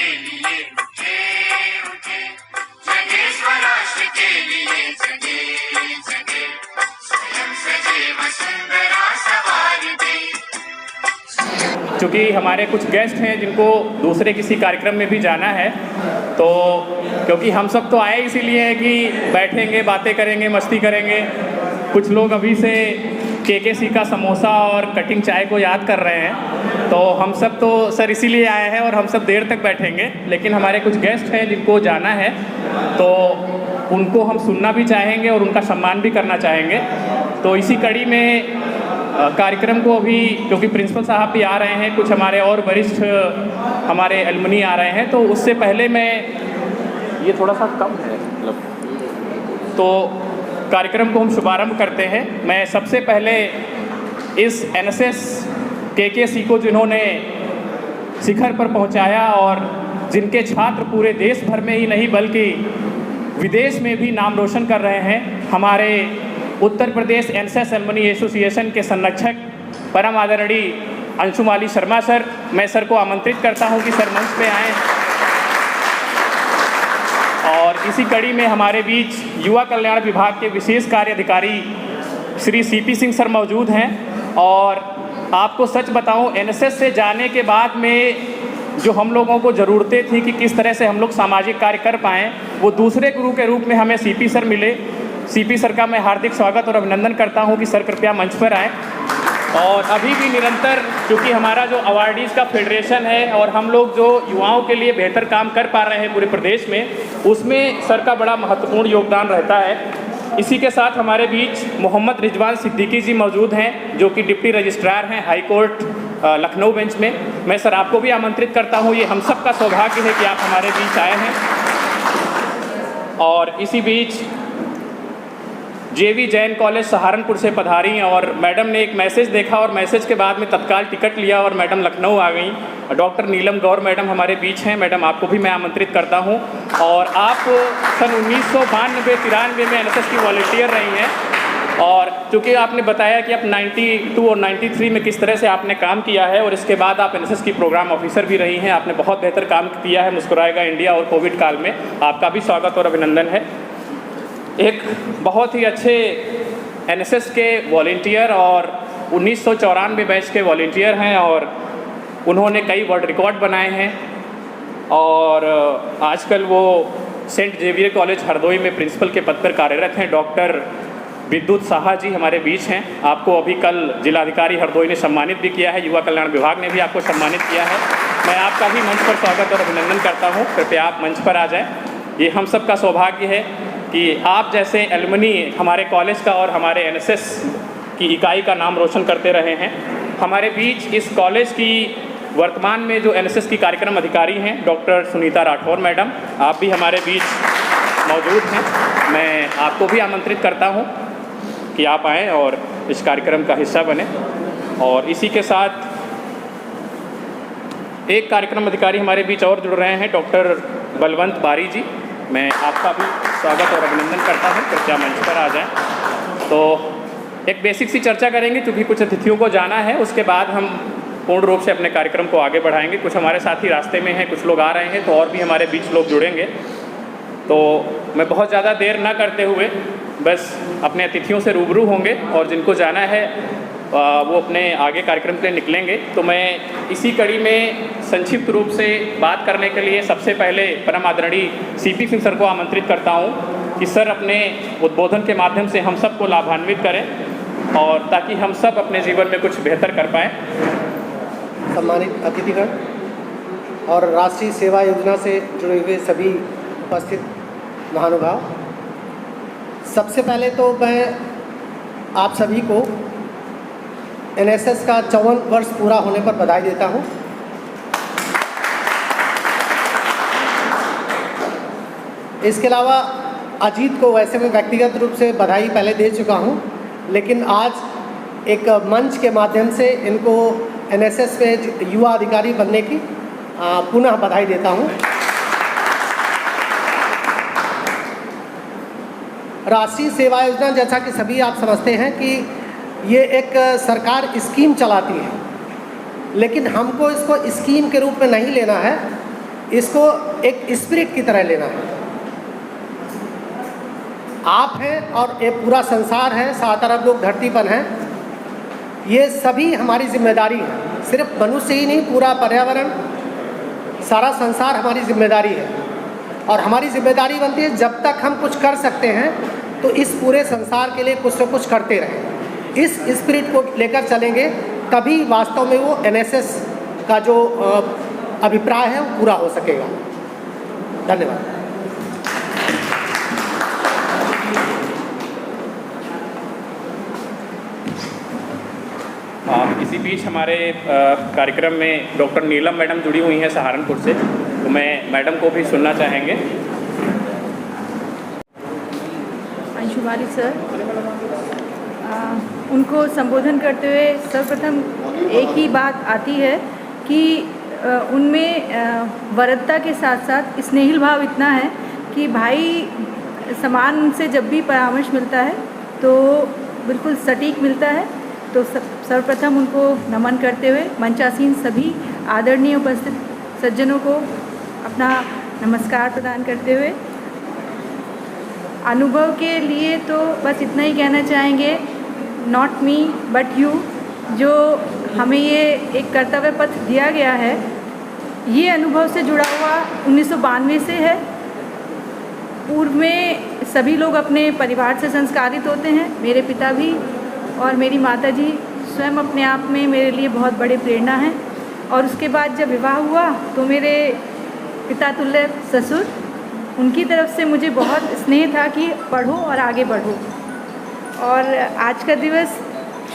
के लिए उठे उठे, जगे स्वराष्ट्र के लिए जगे जगे, स्वयं सजीव सुंदरा सवार दे। चूँकि हमारे कुछ गेस्ट हैं जिनको दूसरे किसी कार्यक्रम में भी जाना है, तो क्योंकि हम सब तो आए इसीलिए हैं कि बैठेंगे, बातें करेंगे, मस्ती करेंगे। कुछ लोग अभी से केकेसी का समोसा और कटिंग चाय को याद कर रहे हैं, तो हम सब तो सर इसीलिए आए हैं और हम सब देर तक बैठेंगे। लेकिन हमारे कुछ गेस्ट हैं जिनको जाना है, तो उनको हम सुनना भी चाहेंगे और उनका सम्मान भी करना चाहेंगे। तो इसी कड़ी में कार्यक्रम को अभी, क्योंकि प्रिंसिपल साहब भी आ रहे हैं, कुछ हमारे और वरिष्ठ हमारे एलुमनी आ रहे हैं, तो उससे पहले मैं ये थोड़ा सा कम है मतलब, तो कार्यक्रम को हम शुभारंभ करते हैं। मैं सबसे पहले इस एनएसएस केकेसी को जिन्होंने शिखर पर पहुंचाया और जिनके छात्र पूरे देश भर में ही नहीं बल्कि विदेश में भी नाम रोशन कर रहे हैं, हमारे Uttar Pradesh NSS alumni association के संरक्षक परम आदरणीय अंशुमाली शर्मा सर, मैं सर को आमंत्रित करता हूं कि सर मंच पे आएँ। और इसी कड़ी में हमारे बीच युवा कल्याण विभाग के विशेष कार्य अधिकारी श्री सीपी सिंह सर मौजूद हैं। और आपको सच बताऊं, एनएसएस से जाने के बाद में जो हम लोगों को ज़रूरतें थी कि किस तरह से हम लोग सामाजिक कार्य कर पाएँ, वो दूसरे गुरु के रूप में हमें सीपी सर मिले। सीपी सर का मैं हार्दिक स्वागत और अभिनंदन करता हूं कि सर कृपया मंच पर आएँ। और अभी भी निरंतर, क्योंकि हमारा जो अवार्डीज़ का फेडरेशन है और हम लोग जो युवाओं के लिए बेहतर काम कर पा रहे हैं पूरे प्रदेश में, उसमें सर का बड़ा महत्वपूर्ण योगदान रहता है। इसी के साथ हमारे बीच मोहम्मद रिजवान सिद्दीकी जी मौजूद हैं, जो कि डिप्टी रजिस्ट्रार हैं हाई कोर्ट लखनऊ बेंच में। मैं सर आपको भी आमंत्रित करता हूँ, ये हम सब का सौभाग्य है कि आप हमारे बीच आए हैं। और इसी बीच जेवी जैन कॉलेज सहारनपुर से पधारी और मैडम ने एक मैसेज देखा और मैसेज के बाद में तत्काल टिकट लिया और मैडम लखनऊ आ गई। डॉक्टर नीलम गौर मैडम हमारे बीच हैं। मैडम आपको भी मैं आमंत्रित करता हूं। और आप सन 1992-93 में एनएसएस की वॉलंटियर रही हैं और चूँकि आपने बताया कि आप 92 और 93 में किस तरह से आपने काम किया है और इसके बाद आप एनएसएस की प्रोग्राम ऑफिसर भी रही हैं। आपने बहुत बेहतर काम किया है मुस्कुराएगा इंडिया और कोविड काल में। आपका भी स्वागत और अभिनंदन है। एक बहुत ही अच्छे एनएसएस के वॉलंटियर और 1994 बैच के वॉलंटियर हैं और उन्होंने कई वर्ल्ड रिकॉर्ड बनाए हैं। और आजकल वो सेंट जेवियर कॉलेज हरदोई में प्रिंसिपल के पद पर कार्यरत हैं। डॉक्टर विद्युत साहा जी हमारे बीच हैं। आपको अभी कल जिलाधिकारी हरदोई ने सम्मानित भी किया है, युवा कल्याण विभाग ने भी आपको सम्मानित किया है। मैं आपका भी मंच पर स्वागत और अभिनंदन करता हूँ। कृपया आप मंच पर आ जाएँ। ये हम सब का सौभाग्य है कि आप जैसे एलुमनी हमारे कॉलेज का और हमारे एनएसएस की इकाई का नाम रोशन करते रहे हैं। हमारे बीच इस कॉलेज की वर्तमान में जो एनएसएस की कार्यक्रम अधिकारी हैं डॉक्टर सुनीता राठौर मैडम, आप भी हमारे बीच मौजूद हैं। मैं आपको भी आमंत्रित करता हूं कि आप आएँ और इस कार्यक्रम का हिस्सा बने। और इसी के साथ एक कार्यक्रम अधिकारी हमारे बीच और जुड़ रहे हैं, डॉक्टर बलवंत बारी जी। मैं आपका भी स्वागत और अभिनंदन करता हूं। कृपया मंच पर आ जाएं। तो एक बेसिक सी चर्चा करेंगे, क्योंकि कुछ अतिथियों को जाना है। उसके बाद हम पूर्ण रूप से अपने कार्यक्रम को आगे बढ़ाएंगे। कुछ हमारे साथी रास्ते में हैं, कुछ लोग आ रहे हैं, तो और भी हमारे बीच लोग जुड़ेंगे। तो मैं बहुत ज़्यादा देर ना करते हुए बस अपने अतिथियों से रूबरू होंगे और जिनको जाना है वो अपने आगे कार्यक्रम के लिए निकलेंगे। तो मैं इसी कड़ी में संक्षिप्त रूप से बात करने के लिए सबसे पहले परम आदरणीय सीपी सिंह सर को आमंत्रित करता हूं कि सर अपने उद्बोधन के माध्यम से हम सबको लाभान्वित करें और ताकि हम सब अपने जीवन में कुछ बेहतर कर पाएँ। सम्मानित अतिथिगण और राष्ट्रीय सेवा योजना से जुड़े हुए सभी उपस्थित महानुभाव, सबसे पहले तो मैं आप सभी को एनएसएस का 54 वर्ष पूरा होने पर बधाई देता हूं। इसके अलावा अजीत को वैसे मैं व्यक्तिगत रूप से बधाई पहले दे चुका हूं, लेकिन आज एक मंच के माध्यम से इनको एनएसएस में युवा अधिकारी बनने की पुनः बधाई देता हूं। राष्ट्रीय सेवा योजना, जैसा कि सभी आप समझते हैं कि ये एक सरकार स्कीम चलाती है, लेकिन हमको इसको स्कीम के रूप में नहीं लेना है। इसको एक स्पिरिट की तरह लेना है। आप हैं और ये पूरा संसार है, 7 अरब लोग धरती पर हैं, ये सभी हमारी जिम्मेदारी है। सिर्फ मनुष्य ही नहीं, पूरा पर्यावरण, सारा संसार हमारी जिम्मेदारी है। और हमारी जिम्मेदारी बनती है जब तक हम कुछ कर सकते हैं तो इस पूरे संसार के लिए कुछ न कुछ करते रहें। इस स्पिरिट को लेकर चलेंगे तभी वास्तव में वो NSS का जो अभिप्राय है वो पूरा हो सकेगा। धन्यवाद। इसी बीच हमारे कार्यक्रम में डॉक्टर नीलम मैडम जुड़ी हुई हैं सहारनपुर से, तो मैं मैडम को भी सुनना चाहेंगे। अंशुमाली सर, उनको संबोधन करते हुए सर्वप्रथम एक ही बात आती है कि उनमें वरदता के साथ साथ स्नेहिल भाव इतना है कि भाई समान से जब भी परामर्श मिलता है तो बिल्कुल सटीक मिलता है। तो सर्वप्रथम उनको नमन करते हुए मंचासीन सभी आदरणीय उपस्थित सज्जनों को अपना नमस्कार प्रदान करते हुए अनुभव के लिए तो बस इतना ही कहना चाहेंगे, नॉट मी बट यू। जो हमें ये एक कर्तव्य पथ दिया गया है, ये अनुभव से जुड़ा हुआ 1992 से है। पूर्व में सभी लोग अपने परिवार से संस्कारित होते हैं, मेरे पिता भी और मेरी माताजी स्वयं अपने आप में मेरे लिए बहुत बड़े प्रेरणा हैं। और उसके बाद जब विवाह हुआ तो मेरे पिता तुल्य ससुर, उनकी तरफ से मुझे बहुत स्नेह था कि पढ़ो और आगे बढ़ो। और आज का दिवस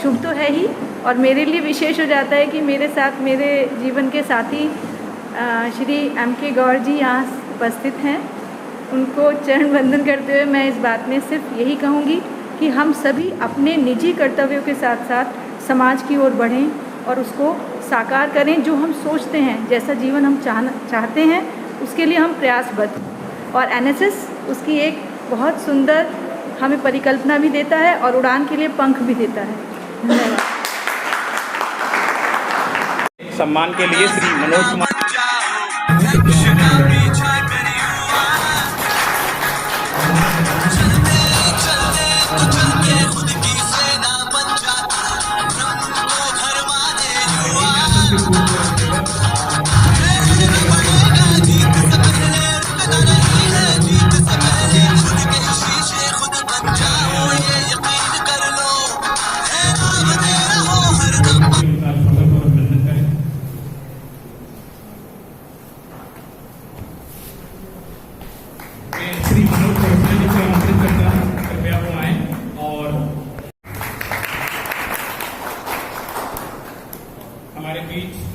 शुभ तो है ही, और मेरे लिए विशेष हो जाता है कि मेरे साथ मेरे जीवन के साथी श्री M.K. गौर जी यहाँ उपस्थित हैं। उनको चरण वंदन करते हुए मैं इस बात में सिर्फ यही कहूँगी कि हम सभी अपने निजी कर्तव्यों के साथ साथ समाज की ओर बढ़ें और उसको साकार करें। जो हम सोचते हैं, जैसा जीवन हम चाहते हैं, उसके लिए हम प्रयासबद्ध। और NSS उसकी एक बहुत सुंदर हमें परिकल्पना भी देता है और उड़ान के लिए पंख भी देता है। धन्यवाद। सम्मान के लिए श्री मनोज कुमार हमारे बीच